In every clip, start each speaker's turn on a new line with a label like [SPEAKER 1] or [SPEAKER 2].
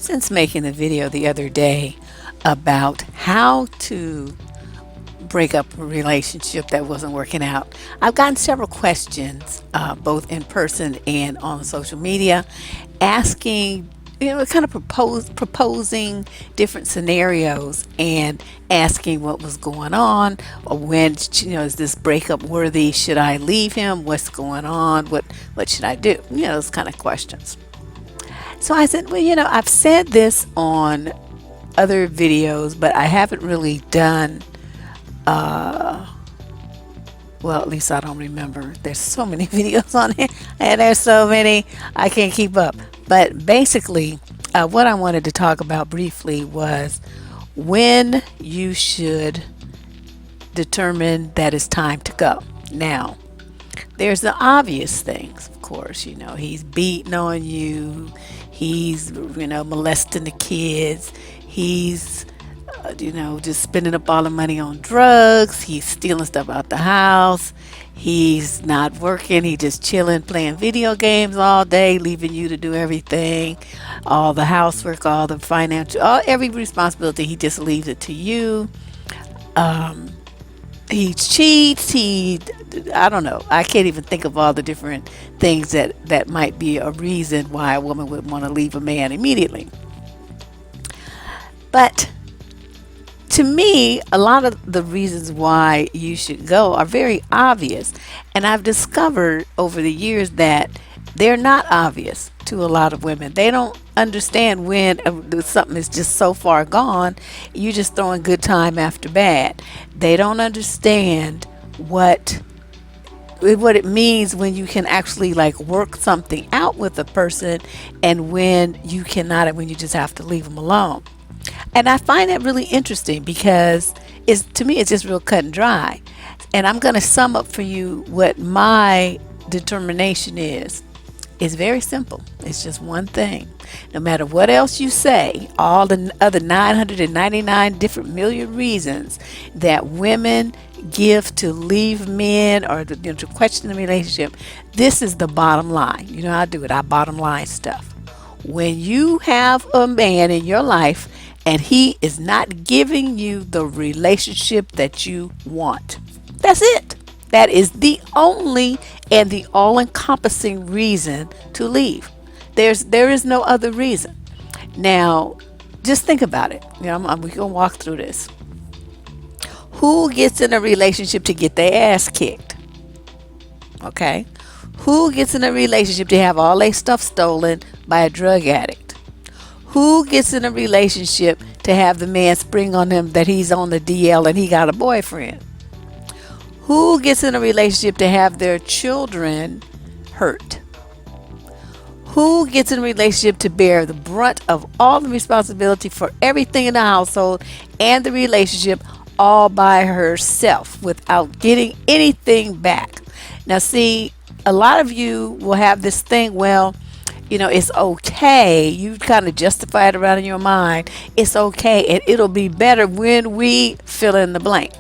[SPEAKER 1] Since making a video the other day about how to break up a relationship that wasn't working out, I've gotten several questions, both in person and on social media, asking, kind of proposing different scenarios and asking what was going on, or when, is this breakup worthy? Should I leave him? What's going on? What should I do? Those kind of questions. So I said, well, I've said this on other videos, but I haven't really done, well, at least I don't remember. There's so many videos on it, and there's so many, I can't keep up. But basically, what I wanted to talk about briefly was when you should determine that it's time to go. Now, there's the obvious things, of course. He's beating on you, he's molesting the kids, he's just spending up all the money on drugs, he's stealing stuff out the house, he's not working, he just chilling playing video games all day, leaving you to do everything, all the housework, all the financial, every responsibility, he just leaves it to you. He cheats, I don't know, I can't even think of all the different things that might be a reason why a woman would want to leave a man immediately. But to me, a lot of the reasons why you should go are very obvious, and I've discovered over the years that they're not obvious to a lot of women. They don't understand when something is just so far gone, you just throwing good time after bad. They don't understand what it means when you can actually like work something out with a person, and when you cannot, and when you just have to leave them alone. And I find that really interesting because to me it's just real cut and dry. And I'm going to sum up for you what my determination is. It's very simple. It's just one thing. No matter what else you say, all the other 999 different million reasons that women give to leave men or to question the relationship, this is the bottom line. I do it. I bottom line stuff. When you have a man in your life and he is not giving you the relationship that you want, that's it. That is the only and the all-encompassing reason to leave. There is no other reason. Now, just think about it. We're going to walk through this. Who gets in a relationship to get their ass kicked? Okay? Who gets in a relationship to have all their stuff stolen by a drug addict? Who gets in a relationship to have the man spring on him that he's on the DL and he got a boyfriend? Who gets in a relationship to have their children hurt? Who gets in a relationship to bear the brunt of all the responsibility for everything in the household and the relationship all by herself without getting anything back? Now, see, a lot of you will have this thing, well, it's okay. You kind of justify it around in your mind. It's okay, and it'll be better when we fill in the blank.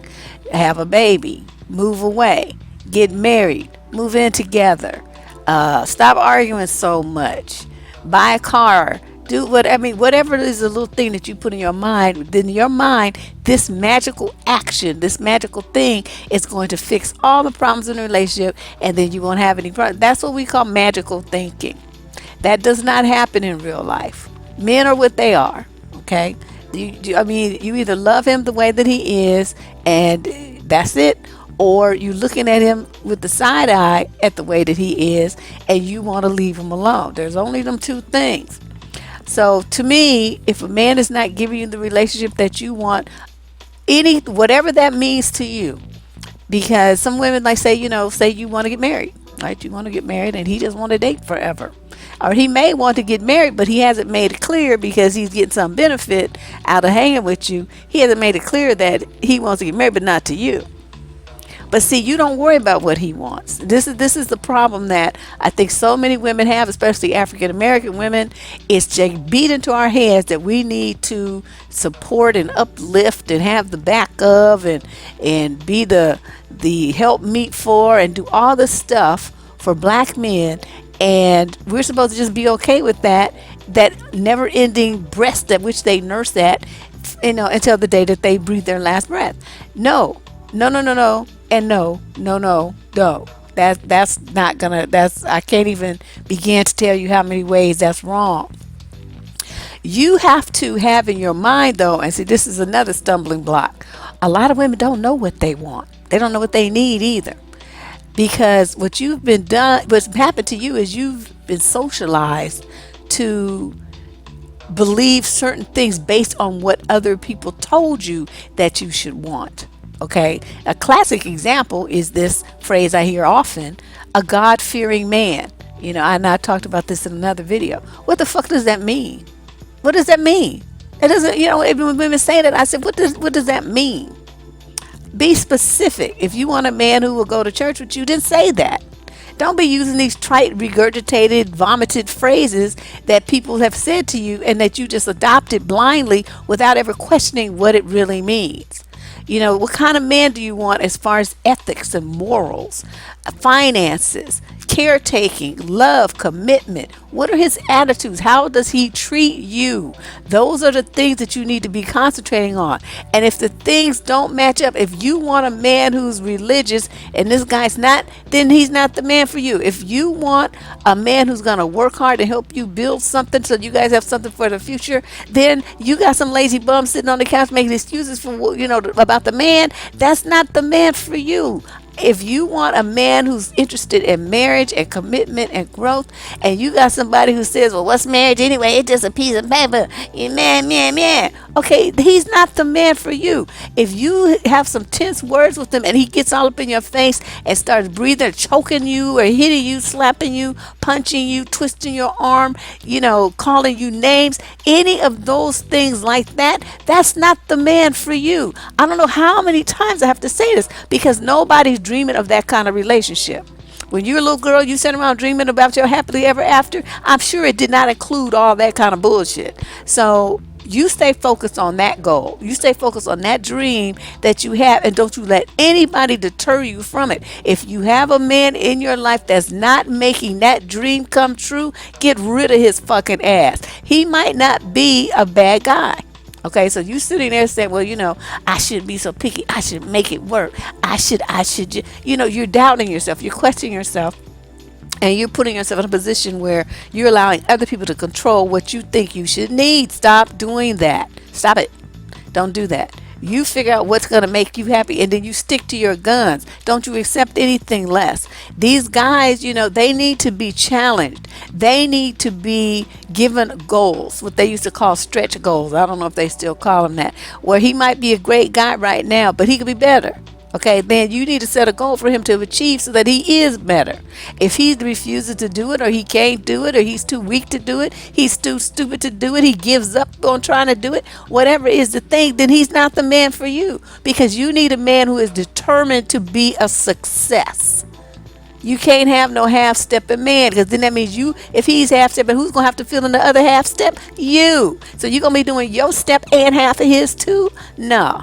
[SPEAKER 1] Have a baby, move away, get married, move in together, stop arguing so much, buy a car, do whatever it is, a little thing that you put in your mind. Then in your mind, this magical action, this magical thing is going to fix all the problems in the relationship, and then you won't have any problems. That's what we call magical thinking. That does not happen in real life. Men are what they are, okay? You either love him the way that he is, and that's it, or you looking at him with the side eye at the way that he is, and you want to leave him alone. There's only them two things. So to me, if a man is not giving you the relationship that you want, whatever that means to you, because some women say you want to get married, right? You want to get married, and he just want to date forever. Or he may want to get married, but he hasn't made it clear, because he's getting some benefit out of hanging with you. He hasn't made it clear that he wants to get married, but not to you. But see, you don't worry about what he wants. This is the problem that I think so many women have, especially African American women. It's just beat into our heads that we need to support and uplift and have the back of and be the help meet for and do all this stuff for black men. And we're supposed to just be okay with that that never ending breast at which they nurse at, until the day that they breathe their last breath. No, no, no, no, no, and no, no, no, no. That's not gonna. That's I can't even begin to tell you how many ways that's wrong. You have to have in your mind, though, and see, this is another stumbling block. A lot of women don't know what they want. They don't know what they need either, because what's happened to you is you've been socialized to believe certain things based on what other people told you that you should want. Okay, a classic example is this phrase I hear often: a God-fearing man. And I talked about this in another video. What the fuck does that mean? What does that mean? It doesn't, even when women say that, I said, what does that mean? Be specific. If you want a man who will go to church with you, then say that. Don't be using these trite, regurgitated, vomited phrases that people have said to you and that you just adopted blindly without ever questioning what it really means. What kind of man do you want as far as ethics and morals, finances, caretaking, love, commitment? What are his attitudes? How does he treat you? Those are the things that you need to be concentrating on. And if the things don't match up, if you want a man who's religious and this guy's not, then he's not the man for you. If you want a man who's going to work hard to help you build something so you guys have something for the future, then you got some lazy bum sitting on the couch making excuses for, about the man. That's not the man for you. If you want a man who's interested in marriage and commitment and growth, and you got somebody who says, well, what's marriage anyway? It's just a piece of paper. Man. Okay, he's not the man for you. If you have some tense words with him and he gets all up in your face and starts breathing, choking you or hitting you, slapping you, punching you, twisting your arm, calling you names, any of those things like that, that's not the man for you. I don't know how many times I have to say this, because nobody's dreaming of that kind of relationship. When you're a little girl, you sit around dreaming about your happily ever after. I'm sure it did not include all that kind of bullshit. So you stay focused on that goal. You stay focused on that dream that you have, and don't you let anybody deter you from it. If you have a man in your life that's not making that dream come true, get rid of his fucking ass. He might not be a bad guy. Okay, so you sitting there saying, well, I shouldn't be so picky. I should make it work. You're doubting yourself. You're questioning yourself. And you're putting yourself in a position where you're allowing other people to control what you think you should need. Stop doing that. Stop it. Don't do that. You figure out what's going to make you happy, and then you stick to your guns. Don't you accept anything less. These guys, they need to be challenged. They need to be given goals, what they used to call stretch goals. I don't know if they still call them that, where he might be a great guy right now, but he could be better. Okay, then you need to set a goal for him to achieve so that he is better. If he refuses to do it, or he can't do it, or he's too weak to do it, he's too stupid to do it, he gives up on trying to do it, whatever is the thing, then he's not the man for you. Because you need a man who is determined to be a success. You can't have no half-stepping man, because then that means if he's half-stepping, who's going to have to fill in the other half-step? You. So you're going to be doing your step and half of his too? No.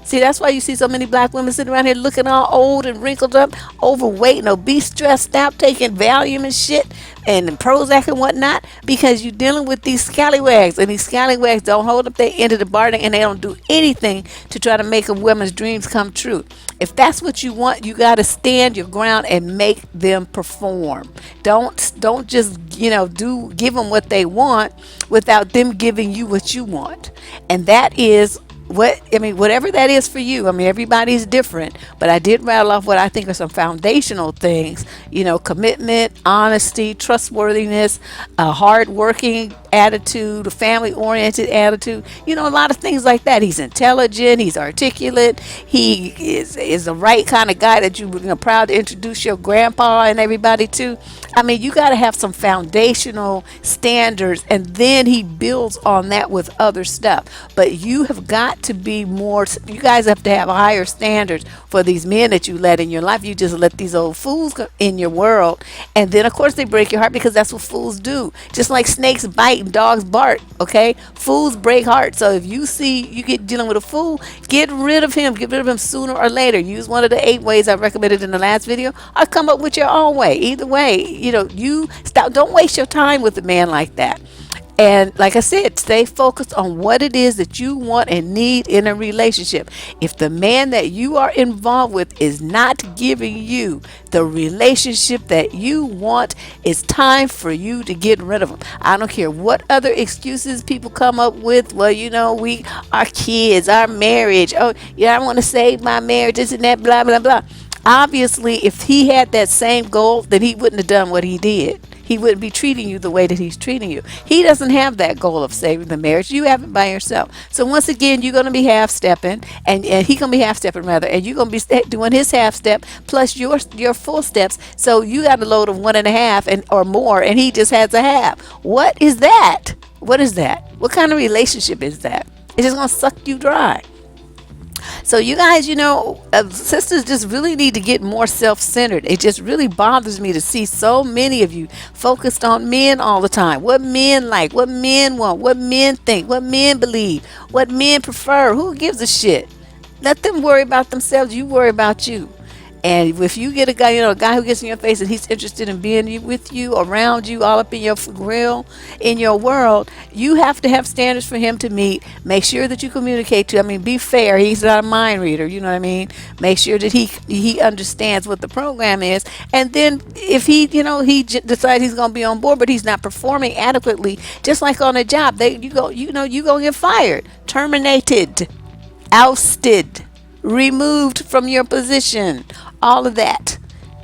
[SPEAKER 1] See, that's why you see so many black women sitting around here looking all old and wrinkled up, overweight and obese, stressed out, taking Valium and shit and Prozac and whatnot, because you're dealing with these scallywags, and these scallywags don't hold up their end of the bargain, and they don't do anything to try to make a woman's dreams come true. If that's what you want, you got to stand your ground and make them perform. Don't just give them what they want without them giving you what you want. And that is whatever that is for you. Everybody's different, but I did rattle off what I think are some foundational things. Commitment, honesty, trustworthiness, a hard-working attitude, a family-oriented attitude. A lot of things like that. He's intelligent. He's articulate. He is the right kind of guy that you're proud to introduce your grandpa and everybody to. You got to have some foundational standards, and then he builds on that with other stuff. But you have got to be more, you guys have to have higher standards for these men that you let in your life. You just let these old fools in your world, and then of course they break your heart, because that's what fools do. Just like snakes bite and dogs bark, okay? Fools break hearts. So if you see you get dealing with a fool, get rid of him sooner or later. Use one of the 8 ways I recommended in the last video, or come up with your own way. Either way, you stop. Don't waste your time with a man like that. And like I said, stay focused on what it is that you want and need in a relationship. If the man that you are involved with is not giving you the relationship that you want, it's time for you to get rid of him. I don't care what other excuses people come up with. Well, our kids, our marriage. Oh, yeah, I want to save my marriage, this and that, blah, blah, blah. Obviously, if he had that same goal, then he wouldn't have done what he did. He wouldn't be treating you the way that he's treating you. He doesn't have that goal of saving the marriage. You have it by yourself. So once again, you're going to be half stepping, and he's going to be half stepping rather, and you're going to be doing his half step plus your full steps. So you got a load of one and a half and or more, and he just has a half. What is that? What is that? What kind of relationship is that? It's just going to suck you dry. So you guys, sisters just really need to get more self-centered. It just really bothers me to see so many of you focused on men all the time. What men like, what men want, what men think, what men believe, what men prefer. Who gives a shit? Let them worry about themselves. You worry about you. And if you get a guy who gets in your face and he's interested in being with you, around you, all up in your grill, in your world, you have to have standards for him to meet. Make sure that you communicate to. I mean, be fair. He's not a mind reader. You know what I mean? Make sure that he understands what the program is. And then if decides he's going to be on board, but he's not performing adequately, just like on a job, you go get fired, terminated, ousted, removed from your position, all of that.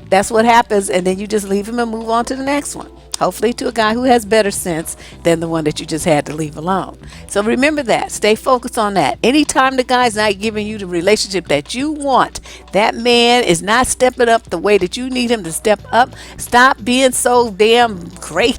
[SPEAKER 1] That's what happens, and then you just leave him and move on to the next one. Hopefully to a guy who has better sense than the one that you just had to leave alone. So remember that. Stay focused on that. Anytime the guy's not giving you the relationship that you want, that man is not stepping up the way that you need him to step up. Stop being so damn great,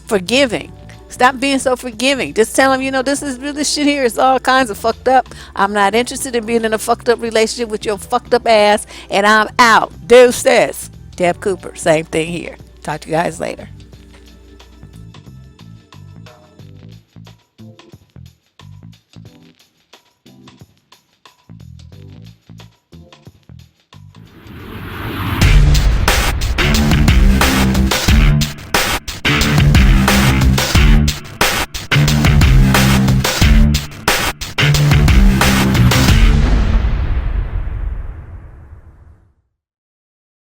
[SPEAKER 1] forgiving. Stop being so forgiving. Just tell him, this shit here is all kinds of fucked up. I'm not interested in being in a fucked up relationship with your fucked up ass, and I'm out. Deuces. Deb Cooper, same thing here. Talk to you guys later.